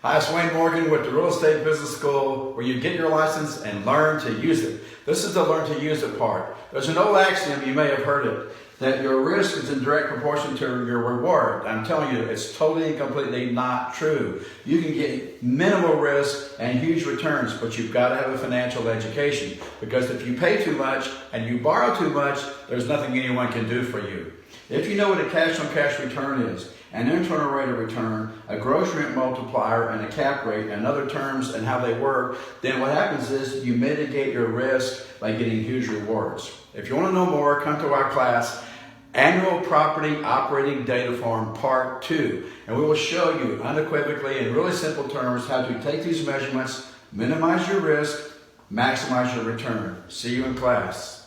Hi, it's Wayne Morgan with the Real Estate Business School, where you get your license and learn to use it. This is the learn to use it part. There's an old axiom, you may have heard it, that your risk is in direct proportion to your reward. I'm telling you, it's totally and completely not true. You can get minimal risk and huge returns, but you've got to have a financial education. Because if you pay too much and you borrow too much, there's nothing anyone can do for you. If you know what a cash-on-cash return is, an internal rate of return, a gross rent multiplier, and a cap rate, and other terms and how they work, then what happens is you mitigate your risk by getting huge rewards. If you want to know more, come to our class, Annual Property Operating Data Form Part 2, and we will show you unequivocally in really simple terms how to take these measurements, minimize your risk, maximize your return. See you in class.